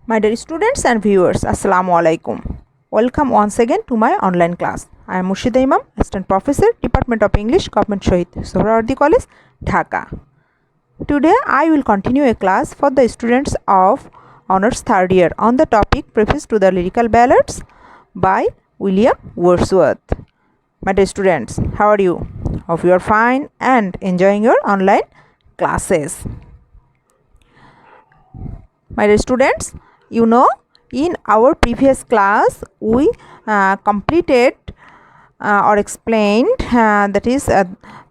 My dear students and viewers, Assalamu alaikum. Welcome once again to my online class. I am Murshida Imam, Assistant Professor, Department of English, Govt Shahid, Suhrawardy College, Dhaka. Today I will continue a class for the students of Honours 3rd year on the topic Preface to the Lyrical Ballads by William Wordsworth. My dear students, how are you? Hope you are fine and enjoying your online classes. My dear students, you know, in our previous class we completed or explained that is the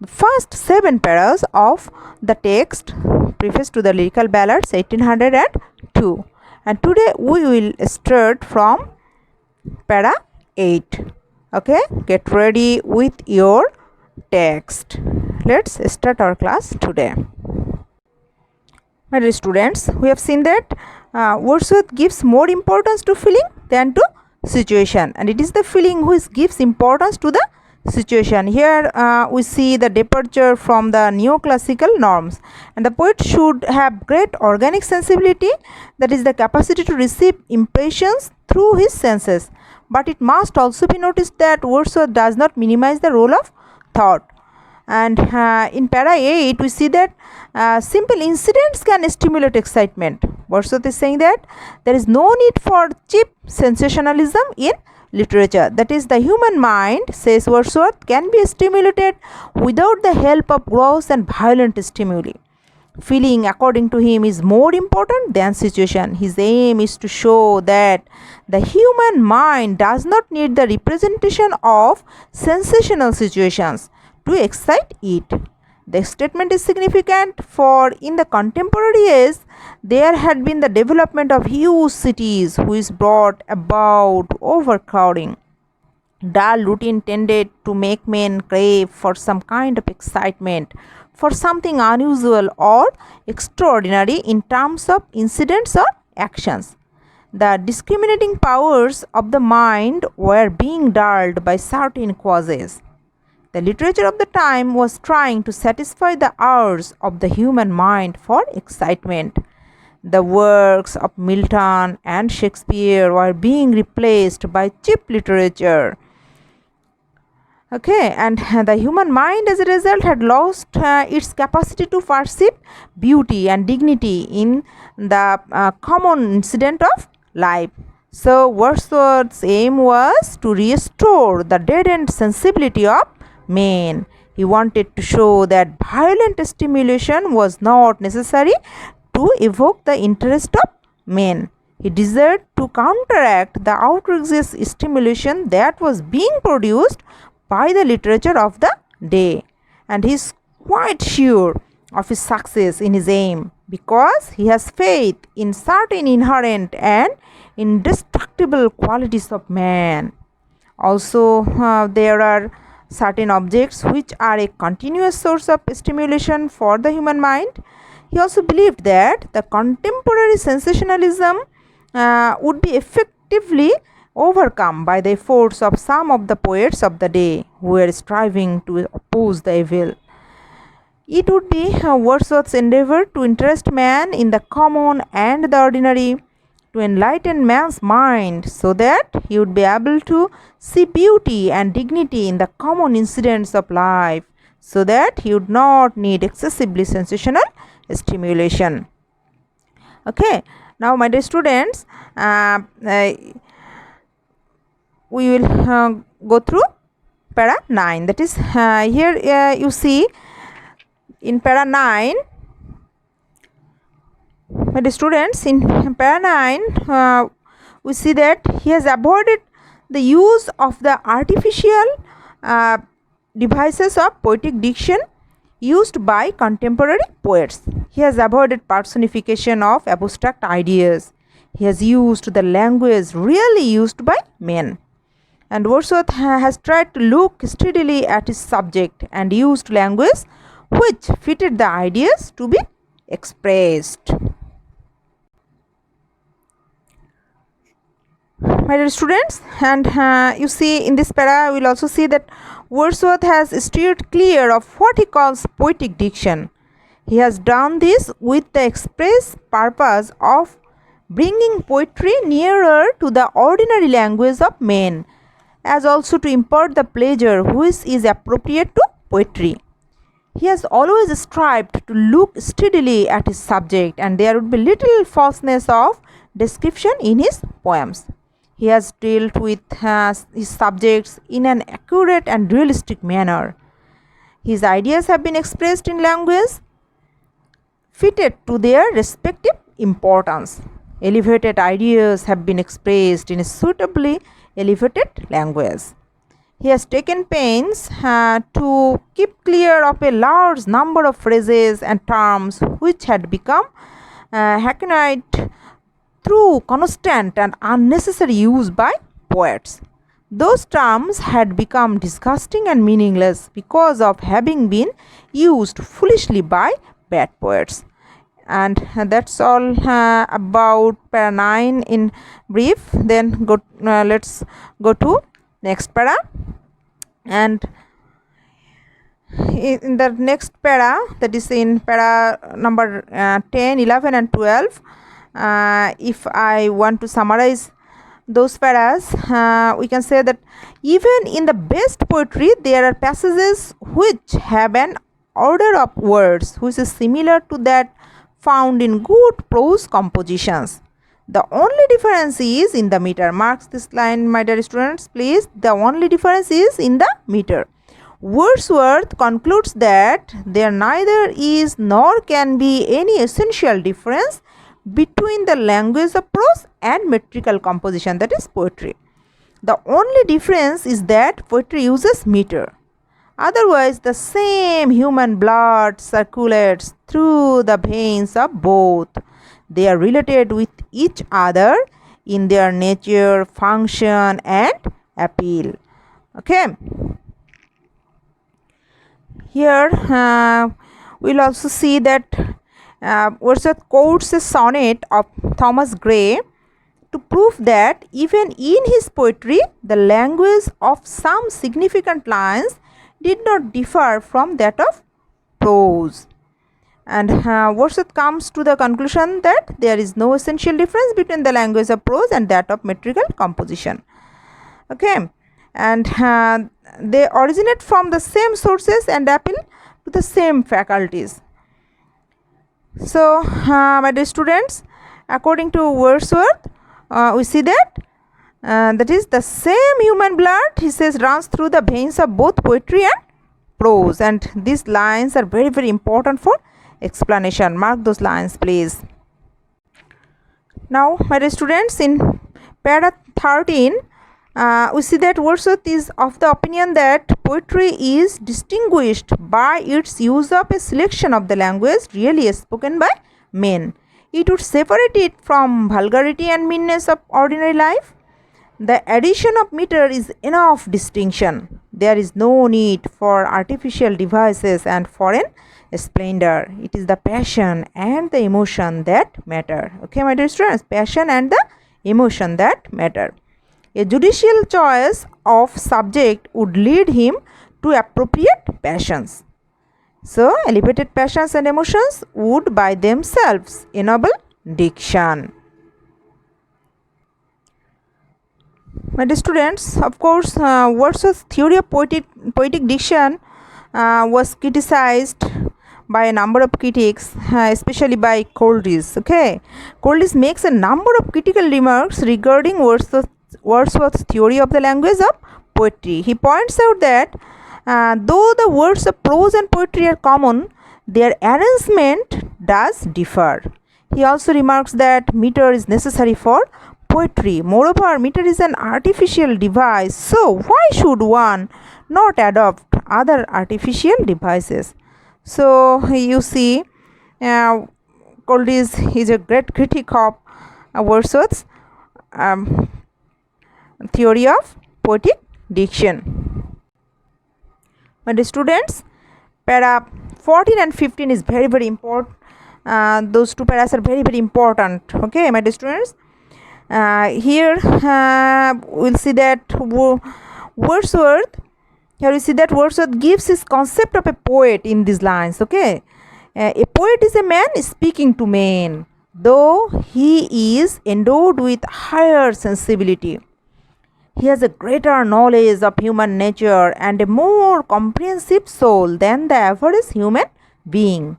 first 7 paras of the text Preface to the Lyrical Ballads 1802, and today we will start from para 8. Okay, get ready with your text. Let's start our class today. My dear students, we have seen that Wordsworth gives more importance to feeling than to situation, and it is the feeling which gives importance to the situation. Here we see the departure from the neoclassical norms, and the poet should have great organic sensibility, that is the capacity to receive impressions through his senses. But it must also be noticed that Wordsworth does not minimize the role of thought. And in para 8 we see that simple incidents can stimulate excitement. Wordsworth is saying that there is no need for cheap sensationalism in literature. That is, the human mind, says Wordsworth, can be stimulated without the help of gross and violent stimuli. Feeling, according to him, is more important than situation. His aim is to show that the human mind does not need the representation of sensational situations to excite it. The statement is significant, for in the contemporary age there had been the development of huge cities which brought about overcrowding. Dull routine tended to make men crave for some kind of excitement, for something unusual or extraordinary in terms of incidents or actions. The discriminating powers of the mind were being dulled by certain causes. The literature of the time was trying to satisfy the urge of the human mind for excitement. The works of Milton and Shakespeare were being replaced by cheap literature. Okay, and the human mind as a result had lost its capacity to perceive beauty and dignity in the common incident of life. So Wordsworth's aim was to restore the deadened sensibility of men. He wanted to show that violent stimulation was not necessary to evoke the interest of men. He desired to counteract the outrageous stimulation that was being produced by the literature of the day, and he is quite sure of his success in his aim because he has faith in certain inherent and indestructible qualities of man. Also, there are certain objects which are a continuous source of stimulation for the human mind. He also believed that the contemporary sensationalism would be effectively overcome by the efforts of some of the poets of the day who were striving to oppose the evil. It would be Wordsworth's endeavor to interest man in the common and the ordinary, to enlighten man's mind so that he would be able to see beauty and dignity in the common incidents of life, so that he would not need excessively sensational stimulation. Okay, now my dear students, we will go through para 9. That is, here you see in para 9, my dear students, in para 9 we see that he has avoided the use of the artificial devices of poetic diction used by contemporary poets. He has avoided personification of abstract ideas. He has used the language really used by men. And Wordsworth has tried to look steadily at his subject and used language which fitted the ideas to be expressed. My dear students, and you see in this para we will also see that Wordsworth has steered clear of what he calls poetic diction. He has done this with the express purpose of bringing poetry nearer to the ordinary language of men, as also to impart the pleasure which is appropriate to poetry. He has always strived to look steadily at his subject, and there would be little falseness of description in his poems. He has dealt with his subjects in an accurate and realistic manner. His ideas have been expressed in language fitted to their respective importance. Elevated ideas have been expressed in a suitably elevated language. He has taken pains to keep clear of a large number of phrases and terms which had become hackneyed through constant and unnecessary use by poets. Those terms had become disgusting and meaningless because of having been used foolishly by bad poets. And that's all about para 9 in brief. Then let's go to next para. And in the next para, that is in para number 10, 11 and 12, if I want to summarize those paras, we can say that even in the best poetry there are passages which have an order of words which is similar to that found in good prose compositions. The only difference is in the meter. Mark this line, my dear students, please. The only difference is in the meter. Wordsworth concludes that there neither is nor can be any essential difference between the language of prose and metrical composition, that is poetry. The only difference is that poetry uses meter. Otherwise, the same human blood circulates through the veins of both. They are related with each other in their nature, function and appeal. Okay. Here we'll also see that Wordsworth quotes a sonnet of Thomas Gray to prove that even in his poetry the language of some significant lines did not differ from that of prose. And Wordsworth comes to the conclusion that there is no essential difference between the language of prose and that of metrical composition. Okay, and they originate from the same sources and appeal to the same faculties. So, my dear students, according to Wordsworth, we see that that is the same human blood, he says, runs through the veins of both poetry and prose, and these lines are very, very important for explanation. Mark those lines, please. Now, my dear students, in para 13, we see that Wordsworth is of the opinion that poetry is distinguished by its use of a selection of the language really spoken by men. It would separate it from vulgarity and meanness of ordinary life. The addition of meter is enough distinction. There is no need for artificial devices and foreign splendor. It is the passion and the emotion that matter. Okay, my dear students, passion and the emotion that matter. A judicial choice of subject would lead him to appropriate passions. So, elevated passions and emotions would by themselves ennoble diction. My dear students, of course, Wordsworth's theory of poetic diction was criticized by a number of critics, especially by Coleridge. Okay, Coleridge makes a number of critical remarks regarding Wordsworth's theory of the language of poetry. He points out that though the words of prose and poetry are common, their arrangement does differ. He also remarks that meter is necessary for poetry. Moreover, meter is an artificial device, so why should one not adopt other artificial devices? So, you see, Coleridge is a great critic of Wordsworth's theory of poetic diction. My dear students, para 14 and 15 is very, very important. Those two paras are very, very important. Okay, my dear students. Here we'll see that Wordsworth gives his concept of a poet in these lines. Okay, a poet is a man speaking to men. though he is endowed with higher sensibility. He has a greater knowledge of human nature and a more comprehensive soul than the average human being.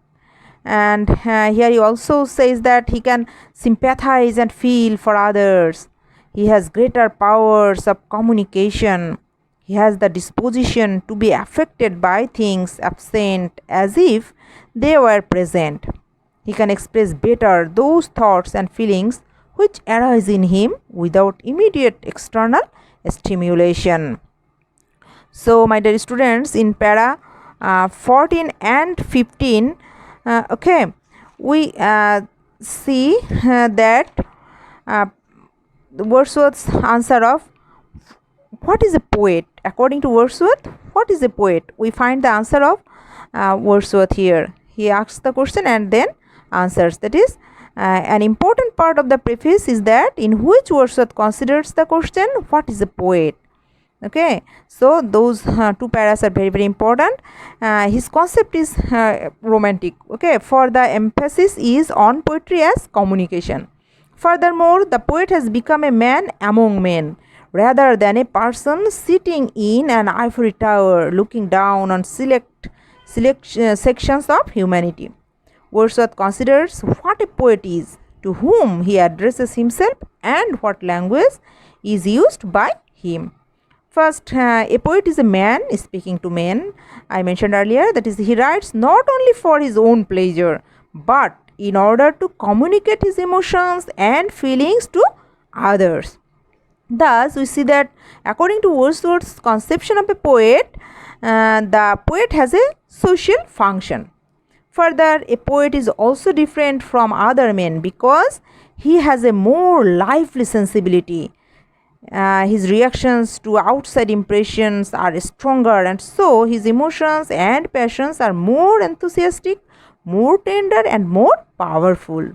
And here he also says that he can sympathize and feel for others. He has greater powers of communication. He has the disposition to be affected by things absent as if they were present. He can express better those thoughts and feelings which arise in him without immediate external stimulation. So, my dear students, in para 14 and 15, we see that Wordsworth's answer of what is a poet. According to Wordsworth, what is a poet? We find the answer of Wordsworth here. He asks the question and then answers. That is, an important part of the preface is that in which Wordsworth considers the question, what is a poet? Okay, so those two paras are very, very important. His concept is romantic. Okay, for the emphasis is on poetry as communication. Furthermore, the poet has become a man among men rather than a person sitting in an ivory tower looking down on select sections of humanity. Wordsworth considers what a poet is, to whom he addresses himself, and what language is used by him. First, a poet is a man speaking to men. I mentioned earlier, that is, he writes not only for his own pleasure, but in order to communicate his emotions and feelings to others. Thus, we see that according to Wordsworth's conception of a poet, the poet has a social function. Further, a poet is also different from other men because he has a more lively sensibility. His reactions to outside impressions are stronger, and so his emotions and passions are more enthusiastic, more tender, and more powerful.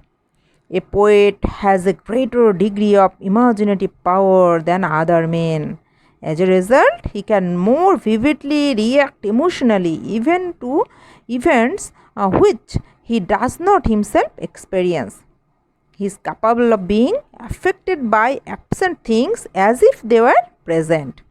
A poet has a greater degree of imaginative power than other men. As a result, he can more vividly react emotionally even to events which he does not himself experience. He is capable of being affected by absent things as if they were present.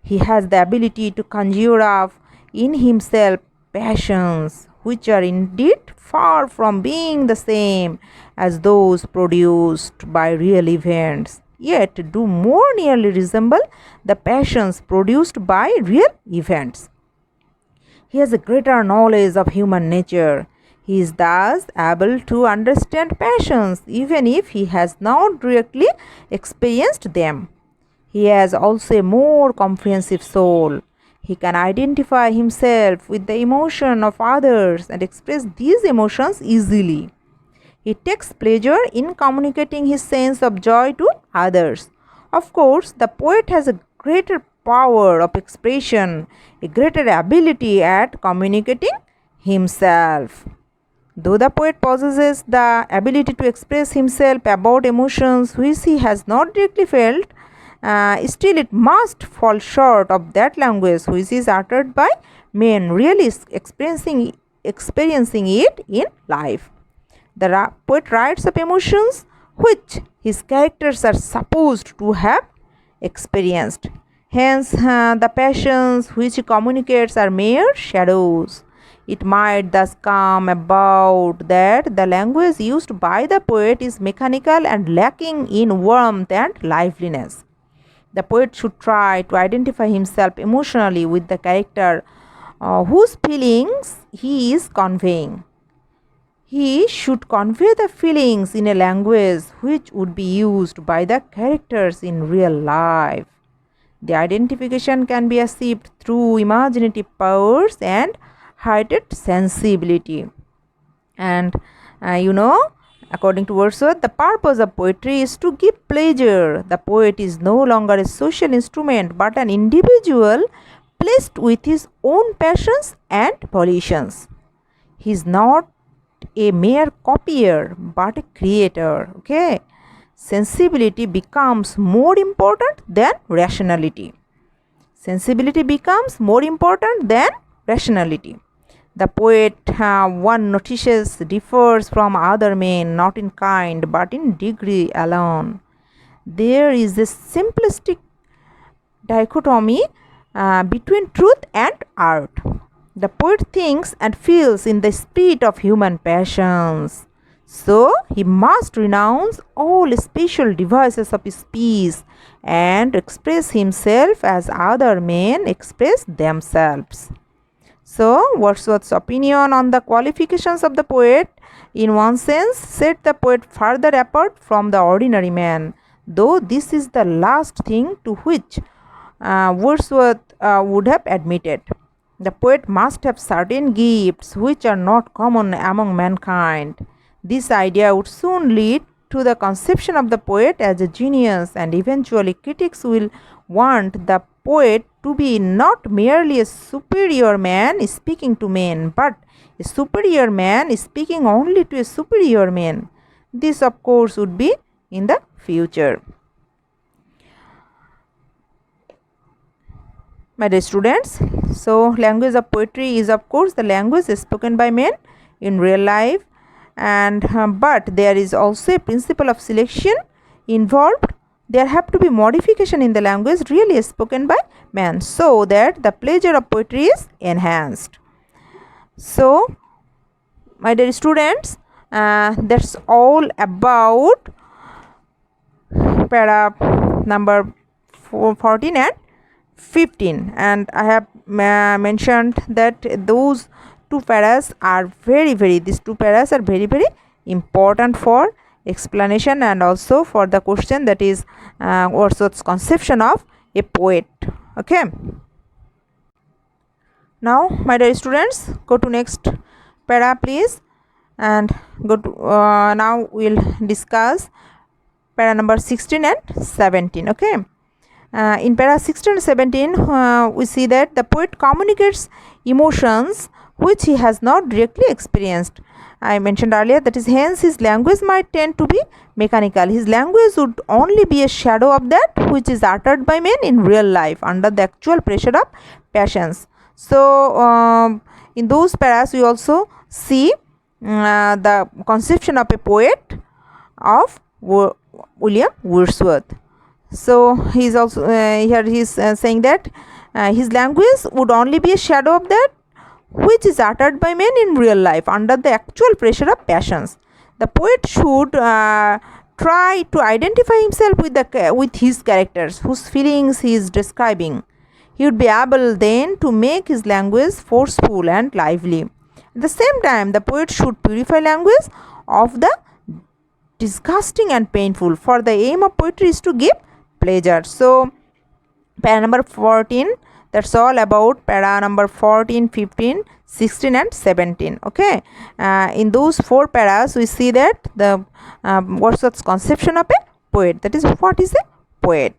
He has the ability to conjure up in himself passions which are indeed far from being the same as those produced by real events, yet do more nearly resemble the passions produced by real events. He has a greater knowledge of human nature. He is thus able to understand passions even if he has not directly experienced them. He has also a more comprehensive soul. He can identify himself with the emotion of others and express these emotions easily. He takes pleasure in communicating his sense of joy to others. Of course, the poet has a greater power of expression, a greater ability at communicating himself. Though the poet possesses the ability to express himself about emotions which he has not directly felt, still it must fall short of that language which is uttered by men really experiencing it in life. The poet writes of emotions which his characters are supposed to have experienced. Hence, the passions which he communicates are mere shadows. It might thus come about that the language used by the poet is mechanical and lacking in warmth and liveliness. The poet should try to identify himself emotionally with the character whose feelings he is conveying. He should convey the feelings in a language which would be used by the characters in real life. The identification can be achieved through imaginative powers and heightened sensibility. And according to Wordsworth, the purpose of poetry is to give pleasure. The poet is no longer a social instrument but an individual placed with his own passions and volitions. He is not a mere copier but a creator. Okay, sensibility becomes more important than rationality. Sensibility becomes more important than rationality. The poet, one notices, differs from other men not in kind but in degree alone. There is a simplistic dichotomy between truth and art. The poet thinks and feels in the spirit of human passions. So he must renounce all special devices of speech and express himself as other men express themselves. So, Wordsworth's opinion on the qualifications of the poet, in one sense, set the poet further apart from the ordinary man, though this is the last thing to which Wordsworth would have admitted. The poet must have certain gifts which are not common among mankind. This idea would soon lead to the conception of the poet as a genius, and eventually critics will want the poet to be not merely a superior man speaking to men, but a superior man speaking only to a superior man. This, of course, would be in the future. My dear students, so language of poetry is, of course, the language spoken by men in real life, and but there is also a principle of selection involved. There have to be modification in the language really spoken by man, so that the pleasure of poetry is enhanced. So, my dear students, that's all about para number 14 and 15, and I have mentioned that those two paras are these two paras are very important for explanation and also for the question, that is Wordsworth's conception of a poet. Okay, now my dear students, go to next para please, and go to now we'll discuss para number 16 and 17. Okay, in para 16 and 17 we see that the poet communicates emotions which he has not directly experienced. I mentioned earlier, that is, hence his language might tend to be mechanical. His language would only be a shadow of that which is uttered by men in real life under the actual pressure of passions. So in those paras we also see the conception of a poet of William Wordsworth. So he is also here he is saying that his language would only be a shadow of that which is uttered by men in real life under the actual pressure of passions. The poet should try to identify himself with his characters whose feelings he is describing. He would be able then to make his language forceful and lively. At the same time, the poet should purify language of the disgusting and painful, for the aim of poetry is to give pleasure. So, para number 14, that's all about para number 14, 15, 16 and 17. Okay, in those four paras we see that the Wordsworth's conception of a poet, that is, what is a poet.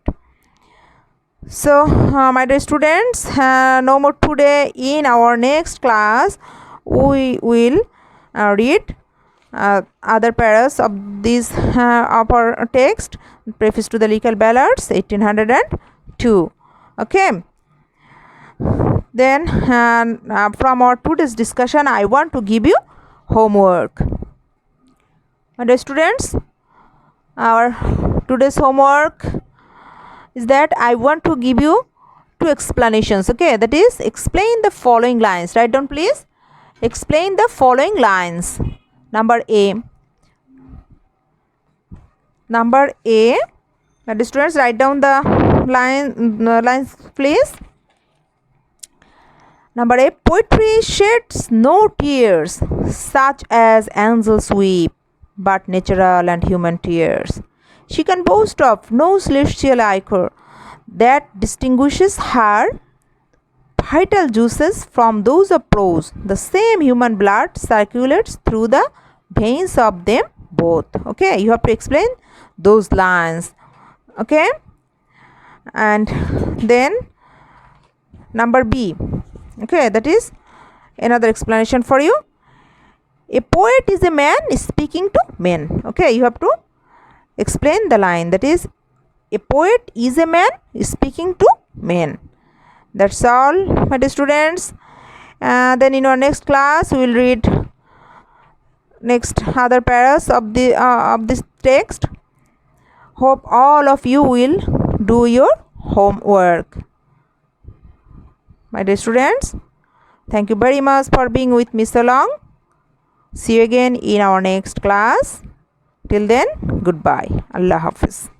So my dear students, no more today. In our next class we will read other paras of this of our text, Preface to the Lyrical Ballads 1802. Okay, then from our today's discussion I want to give you homework. My dear students, our today's homework is that I want to give you two explanations. Okay, that is, explain the following lines. Write down please. Explain the following lines. Number A. My dear students, write down the lines please. Number A. Poetry sheds no tears such as angels weep, but natural and human tears. She can boast of no celestial ichor that distinguishes her vital juices from those of prose. The same human blood circulates through the veins of them both. Okay, you have to explain those lines. Okay, and then number B. Okay, that is another explanation for you. A poet is a man speaking to men. Okay, you have to explain the line, that is, a poet is a man speaking to men. That's all, my dear students. Then in our next class we will read next other paras of this text. Hope all of you will do your homework. My dear students, thank you very much for being with me so long. See you again in our next class. Till then, goodbye. Allah Hafiz.